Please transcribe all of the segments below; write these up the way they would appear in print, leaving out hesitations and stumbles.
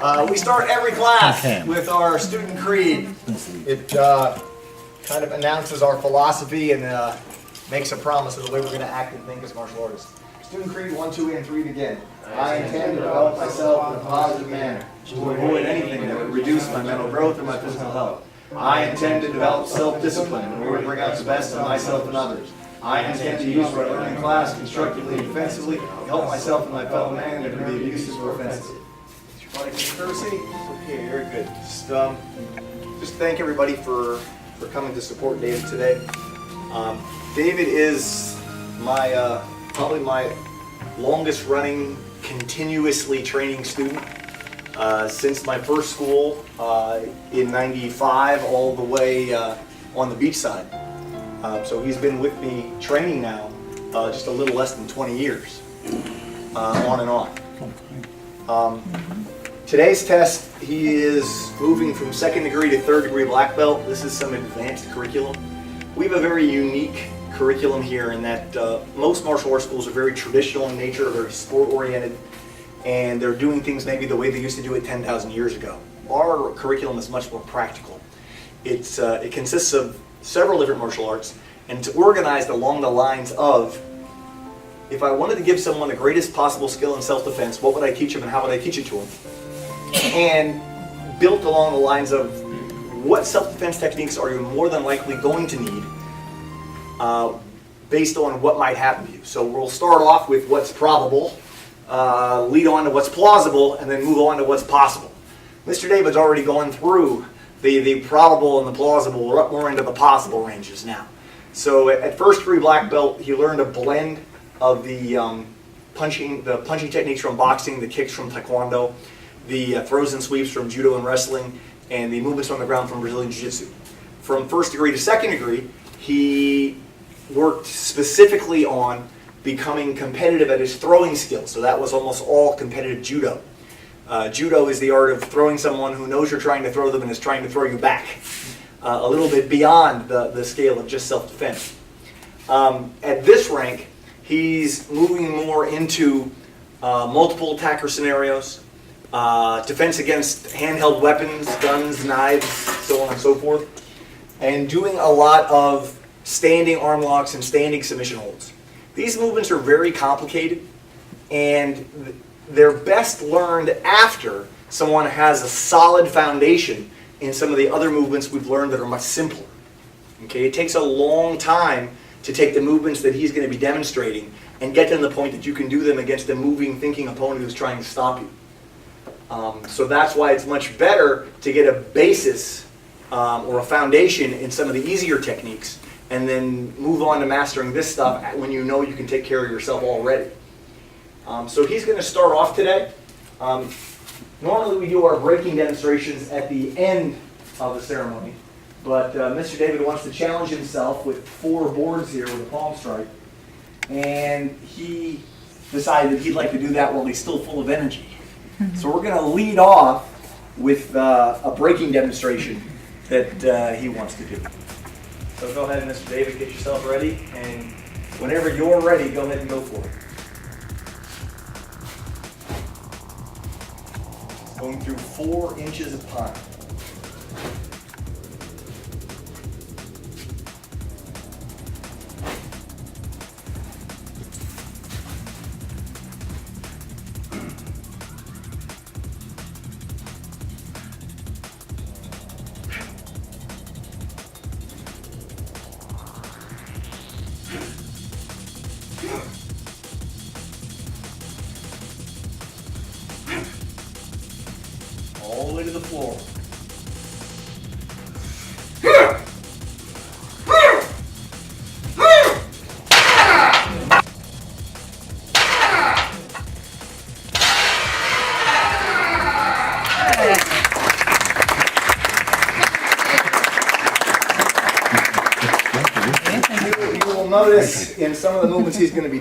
We start every class with our student creed. It kind of announces our philosophy and makes a promise of the way we're going to act and think as martial artists. Student creed 1, 2, and 3 begin. I intend to develop myself in a positive manner to avoid anything that would reduce my mental growth or my physical health. I intend to develop self-discipline in order to bring out the best of myself and others. I intend to use what I learn in class constructively and defensively to help myself and my fellow man and to be abusive or offensive. Courtesy? Okay, very good. Just thank everybody for coming to support David today. David is my probably my longest running continuously training student since my first school in '95 all the way on the beach side. So he's been with me training now just a little less than 20 years, on and on. Today's test, he is moving from 2nd degree to 3rd degree black belt. This is some advanced curriculum. We have a very unique curriculum here in that most martial arts schools are very traditional in nature, very sport oriented, and they're doing things maybe the way they used to do it 10,000 years ago. Our curriculum is much more practical. It consists of several different martial arts, and it's organized along the lines of, if I wanted to give someone the greatest possible skill in self-defense, what would I teach them and how would I teach it to them? And built along the lines of what self-defense techniques are you more than likely going to need based on what might happen to you. So we'll start off with what's probable, lead on to what's plausible, and then move on to what's possible. Mr. David's already gone through the probable and the plausible. We're up more into the possible ranges now. So at 1st degree black belt, he learned a blend of the punching techniques from boxing, the kicks from taekwondo, the throws and sweeps from judo and wrestling, and the movements on the ground from Brazilian jiu-jitsu. From 1st degree to 2nd degree, he worked specifically on becoming competitive at his throwing skills. So that was almost all competitive judo. Judo is the art of throwing someone who knows you're trying to throw them and is trying to throw you back. A little bit beyond the scale of just self-defense. At this rank, he's moving more into multiple attacker scenarios, defense against handheld weapons, guns, knives, so on and so forth, and doing a lot of standing arm locks and standing submission holds. These movements are very complicated, and they're best learned after someone has a solid foundation in some of the other movements we've learned that are much simpler. Okay, it takes a long time to take the movements that he's going to be demonstrating and get to the point that you can do them against a moving, thinking opponent who's trying to stop you. So that's why it's much better to get a basis or a foundation in some of the easier techniques and then move on to mastering this stuff when you know you can take care of yourself already. So he's going to start off today. Normally we do our breaking demonstrations at the end of the ceremony, but Mr. David wants to challenge himself with 4 boards here with a palm strike, and he decided he'd like to do that while he's still full of energy. So we're going to lead off with a breaking demonstration that he wants to do. So go ahead, Mr. David, get yourself ready, and whenever you're ready, go ahead and go for it. Going through 4 inches of pine. All the way to the floor. You will notice in some of the movements he's going to be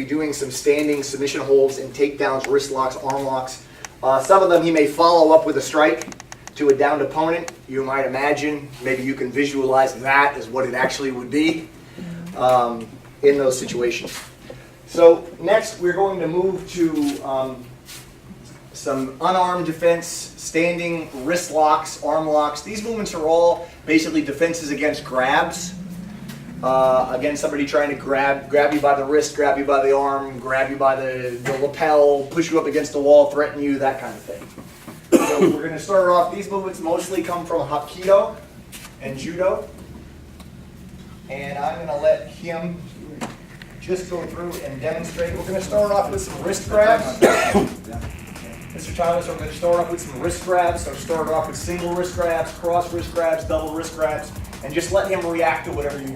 doing some standing submission holds and takedowns, wrist locks, arm locks. Some of them he may follow up with a strike to a downed opponent. You might imagine, maybe you can visualize that as what it actually would be in those situations. So next we're going to move to some unarmed defense, standing, wrist locks, arm locks. These movements are all basically defenses against grabs. Again, somebody trying to grab you by the wrist, grab you by the arm, grab you by the lapel, push you up against the wall, threaten you, that kind of thing. So we're going to start off. These movements mostly come from Hapkido and Judo. And I'm going to let him just go through and demonstrate. We're going to start off with some wrist grabs. Mr. Thomas, we're going to start off with some wrist grabs. So start off with single wrist grabs, cross wrist grabs, double wrist grabs, and just let him react to whatever you do.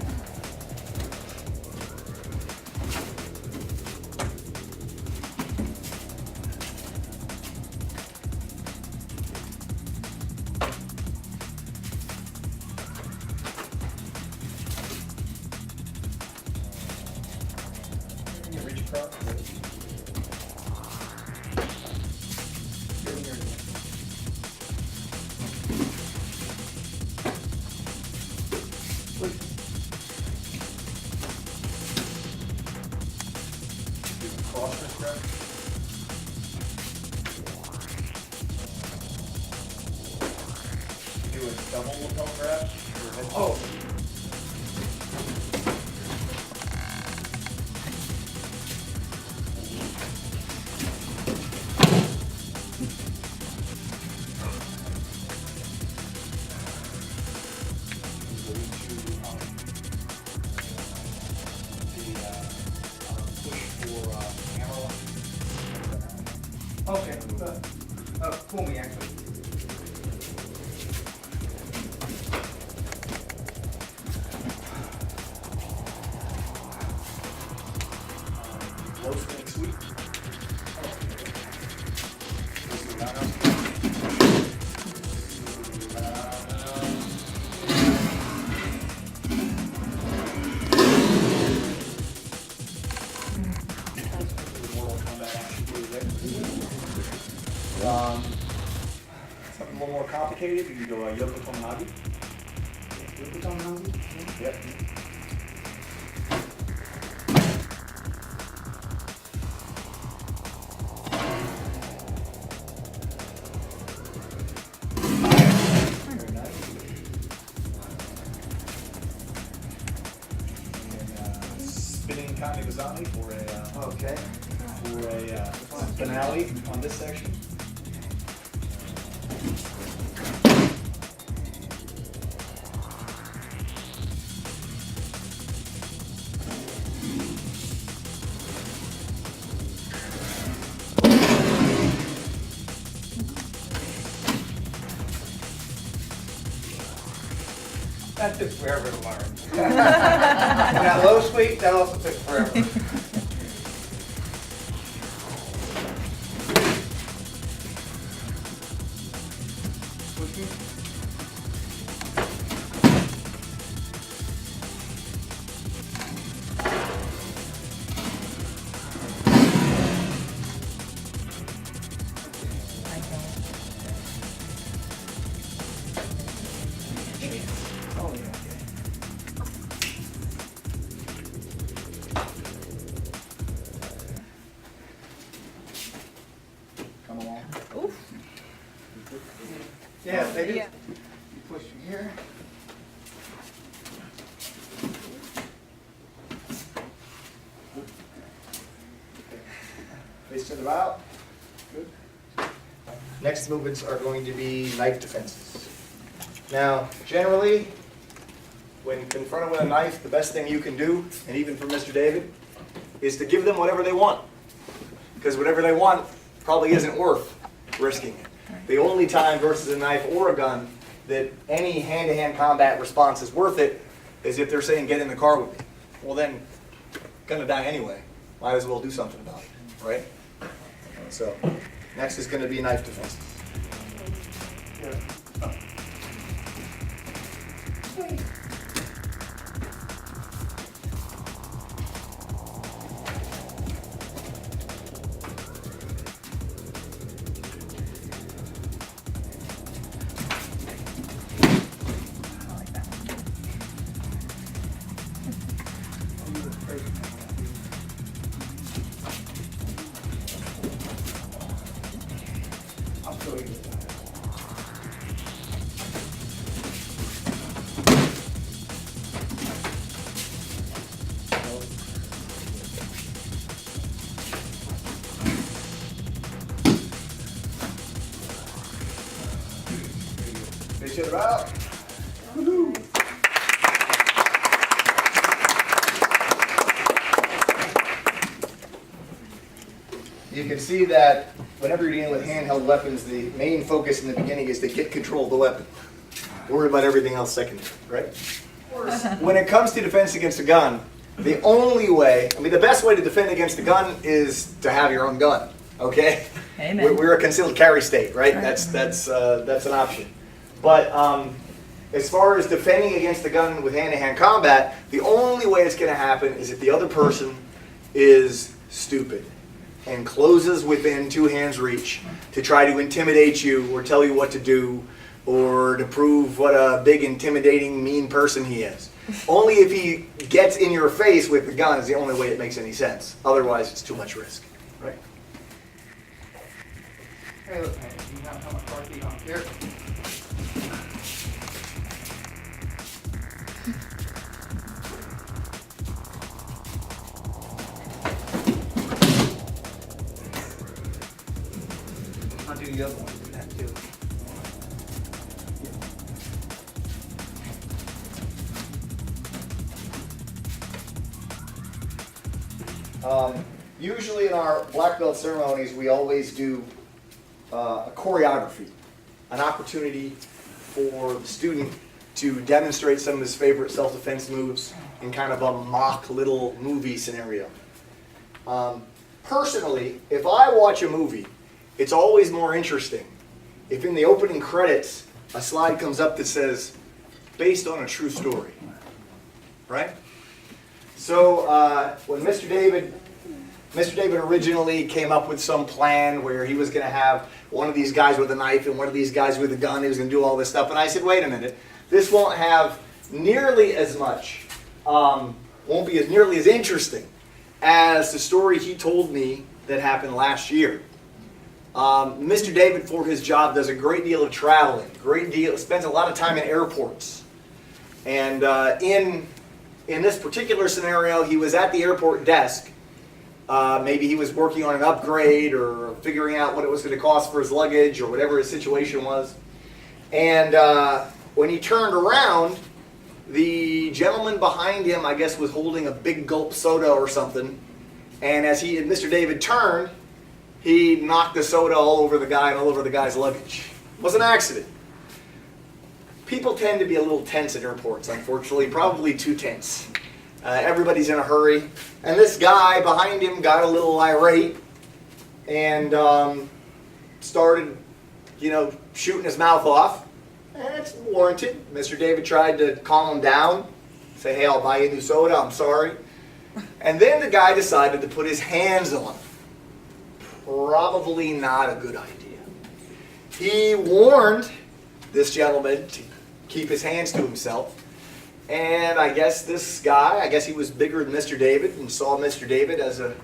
Cross wrist grab. Do a double lapel grab. Oh. Okay. Pull me actually. Low swing sweep. Something a little more complicated, you can go Yoko Tomonagi. Yoko Tomonagi? Yep. Very nice. And spinning Kanegazami for a finale on this section. That took forever to learn. And that low sweep, that also took forever. Oh, yeah. Come along. Oof. Yeah, they do. Yeah. You push from here. Face to the bow. Good. Next movements are going to be knife defenses. Now, generally, when confronted with a knife, the best thing you can do, and even for Mr. David, is to give them whatever they want. Because whatever they want probably isn't worth risking it. The only time versus a knife or a gun that any hand-to-hand combat response is worth it is if they're saying, get in the car with me. Well then, gonna die anyway. Might as well do something about it, right? So, next is gonna be knife defenses. Fish it out. Woo-hoo. You can see that whenever you're dealing with handheld weapons, the main focus in the beginning is to get control of the weapon. Worry about everything else secondary, right? When it comes to defense against a gun, the only way, I mean, the best way to defend against a gun is to have your own gun, okay? Amen. We're a concealed carry state, right? That's an option. But as far as defending against the gun with hand-to-hand combat, the only way it's going to happen is if the other person is stupid and closes within two hands' reach to try to intimidate you or tell you what to do or to prove what a big, intimidating, mean person he is. Only if he gets in your face with the gun is the only way it makes any sense. Otherwise, it's too much risk, right? Hey, look, man, you have how much heartbeat on here? I'll do the other one. Do that too. Usually in our black belt ceremonies, we always do a choreography, an opportunity for the student to demonstrate some of his favorite self-defense moves in kind of a mock little movie scenario. Personally, if I watch a movie, it's always more interesting if in the opening credits a slide comes up that says, based on a true story, right? So when Mr. David originally came up with some plan where he was going to have one of these guys with a knife and one of these guys with a gun, he was going to do all this stuff, and I said, wait a minute, this won't have nearly as much, won't be nearly as interesting as the story he told me that happened last year. Mr. David, for his job, does a great deal of traveling, spends a lot of time in airports. And in this particular scenario, he was at the airport desk. Maybe he was working on an upgrade or figuring out what it was going to cost for his luggage or whatever his situation was. And when he turned around, the gentleman behind him, I guess, was holding a big gulp soda or something. And as Mr. David turned, he knocked the soda all over the guy and all over the guy's luggage. It was an accident. People tend to be a little tense at airports, unfortunately, probably too tense. Everybody's in a hurry. And this guy behind him got a little irate and started, shooting his mouth off. And it's warranted. Mr. David tried to calm him down, say, hey, I'll buy you a new soda, I'm sorry. And then the guy decided to put his hands on him. Probably not a good idea. He warned this gentleman to keep his hands to himself. And I guess this guy, he was bigger than Mr. David and saw Mr. David as a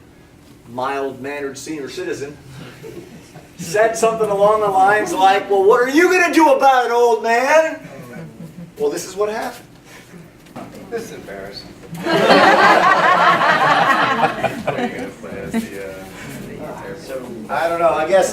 mild-mannered senior citizen, said something along the lines like, well, what are you going to do about it, old man? Well, this is what happened. This is embarrassing. I don't know, I guess,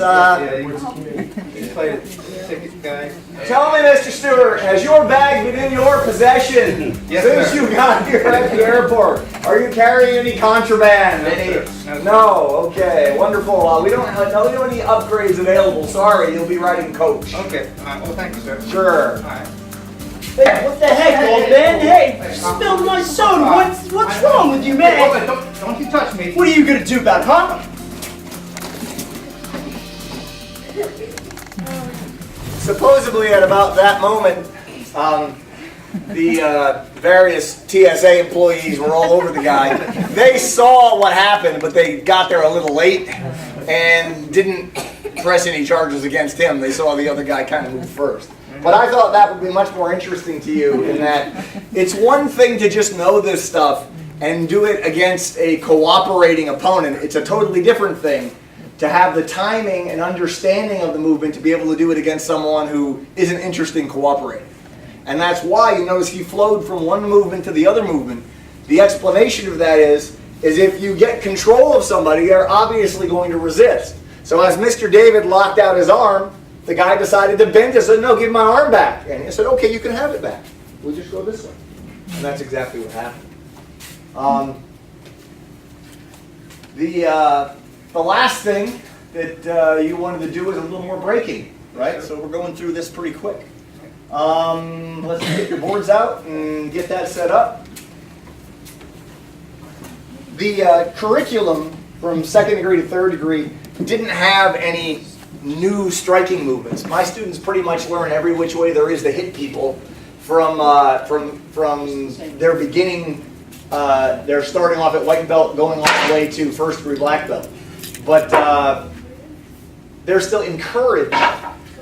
He's played a ticket guy. tell me, Mr. Stewart, has your bag been in your possession Yes, since sir. you got here at the airport? Are you carrying any contraband? No, sir. No, okay, wonderful. We don't have any upgrades available. Sorry, you'll be riding coach. Okay, well, thank you, sir. Sure. All right. Hey, what the heck, old man? Hey, spilled my soda. What's wrong with you, Hold man? on, don't you touch me. What are you gonna do about it, huh? Supposedly at about that moment, the various TSA employees were all over the guy. They saw what happened, but they got there a little late and didn't press any charges against him. They saw the other guy kind of move first. But I thought that would be much more interesting to you in that it's one thing to just know this stuff and do it against a cooperating opponent. It's a totally different thing to have the timing and understanding of the movement to be able to do it against someone who isn't interested in cooperating. And that's why you notice he flowed from one movement to the other movement. The explanation of that is if you get control of somebody, they're obviously going to resist. So as Mr. David locked out his arm, the guy decided to bend it. Said, no, give my arm back. And he said, okay, you can have it back. We'll just go this way. And that's exactly what happened. The last thing that you wanted to do is a little more breaking, right? So we're going through this pretty quick. Let's get your boards out and get that set up. The curriculum from second degree to third degree didn't have any new striking movements. My students pretty much learn every which way there is to hit people from their beginning. They're starting off at white belt, going all the way to first degree black belt. But they're still encouraged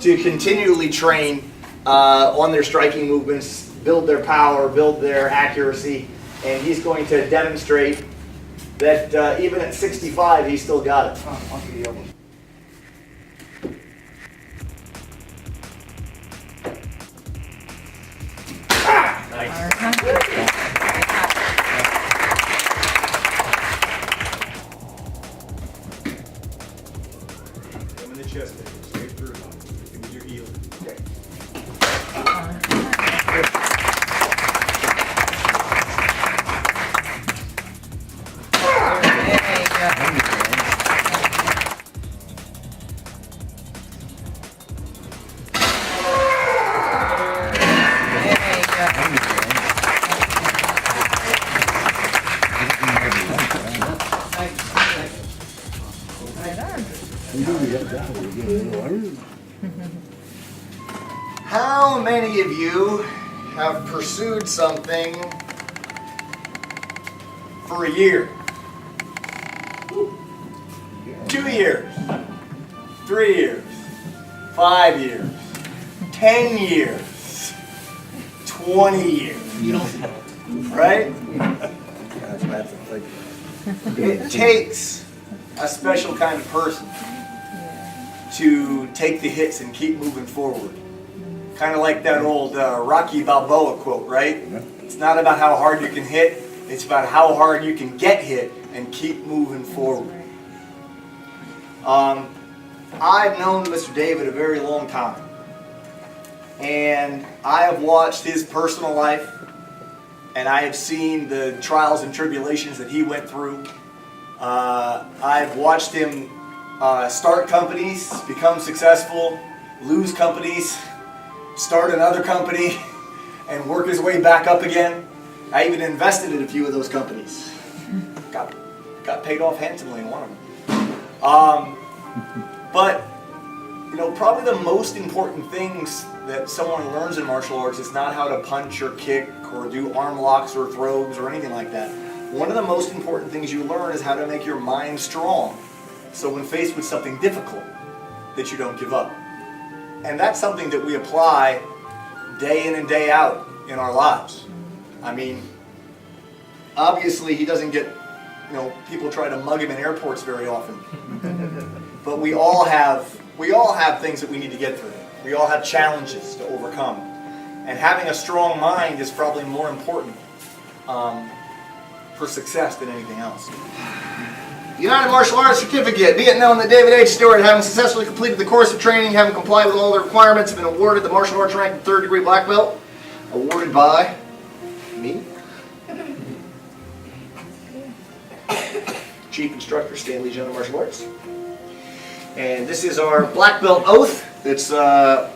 to continually train on their striking movements, build their power, build their accuracy, and he's going to demonstrate that even at 65, he's still got it. Come in the chest, straight through. Give me your heel. Okay. How many of you have pursued something for a year? 2 years, 3 years, 5 years, 10 years, 20 years, right? It takes a special kind of person to take the hits and keep moving forward. Kind of like that old Rocky Balboa quote, right? It's not about how hard you can hit, it's about how hard you can get hit and keep moving forward. I've known Mr. David a very long time, and I have watched his personal life, and I have seen the trials and tribulations that he went through. I've watched him start companies, become successful, lose companies, start another company, and work his way back up again. I even invested in a few of those companies. Got paid off handsomely in one of them. But, you know, probably the most important things that someone learns in martial arts is not how to punch or kick or do arm locks or throws or anything like that. One of the most important things you learn is how to make your mind strong, so when faced with something difficult, that you don't give up. And that's something that we apply day in and day out in our lives. I mean, obviously he doesn't get, you know, people try to mug him in airports very often. But we all have things that we need to get through. We all have challenges to overcome. And having a strong mind is probably more important for success than anything else. United Martial Arts Certificate. Be it known that David H. Stewart, having successfully completed the course of training, having complied with all the requirements, have been awarded the martial arts rank of 3rd degree black belt. Awarded by me, Chief Instructor, Stanley General Martial Arts. And this is our black belt oath that's on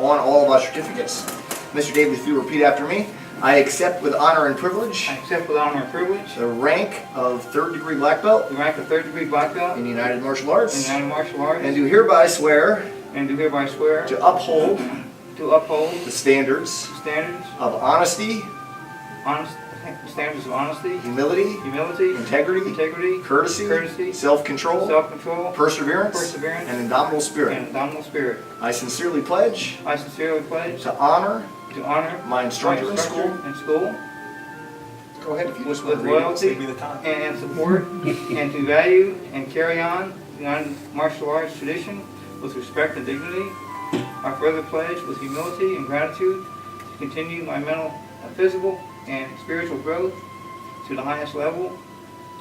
all of our certificates. Mr. David, if you repeat after me. I accept with honor and privilege. I accept with honor and privilege. The rank of 3rd degree black belt. The rank of 3rd degree black belt. In United Martial Arts. In United Martial Arts. And do hereby swear. And do hereby swear. To uphold. To uphold. The standards. Standards. Of honesty. Standards of honesty. Humility. Humility. Integrity. Integrity. Courtesy. Courtesy. Self-control. Self-control. Perseverance. Perseverance. And indomitable spirit. And indomitable spirit. I sincerely pledge. I sincerely pledge. To honor. To honor. My instructor in school. In school. Go ahead, if you just with want to read it, loyalty save me the time. and support, and to value and carry on the United martial arts tradition with respect and dignity. I further pledge with humility and gratitude to continue my mental, physical, and spiritual growth to the highest level,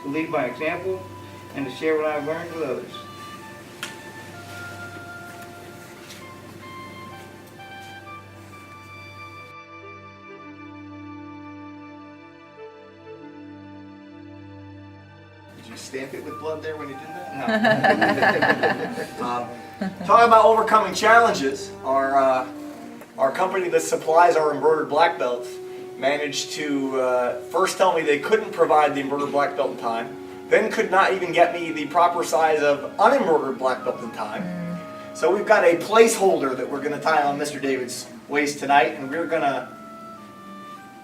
to lead by example, and to share what I have learned with others. Did you stamp it with blood there when you did that? No. Talking about overcoming challenges, our company that supplies our embroidered black belts managed to first tell me they couldn't provide the embroidered black belt in time, then could not even get me the proper size of unembroidered black belt in time. So we've got a placeholder that we're going to tie on Mr. David's waist tonight, and we're going to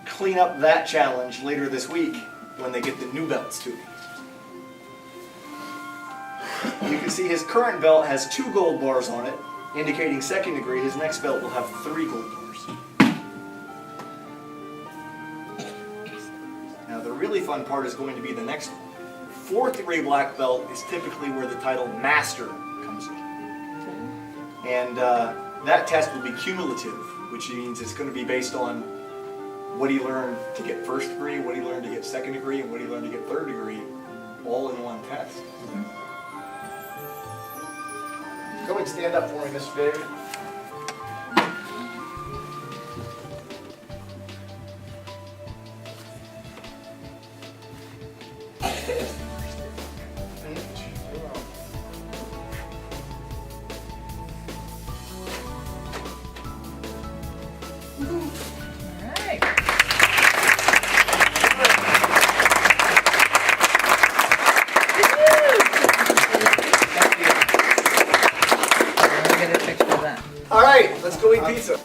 clean up that challenge later this week when they get the new belts to me. You can see his current belt has 2 gold bars on it, indicating 2nd degree. His next belt will have 3 gold bars. Now the really fun part is going to be the next one. 4th degree black belt is typically where the title Master comes in. And that test will be cumulative, which means it's going to be based on what he learned to get 1st degree, what he learned to get 2nd degree, and what he learned to get 3rd degree, all in one test. Go ahead and stand up for me, Mr. David. All right, let's go eat pizza.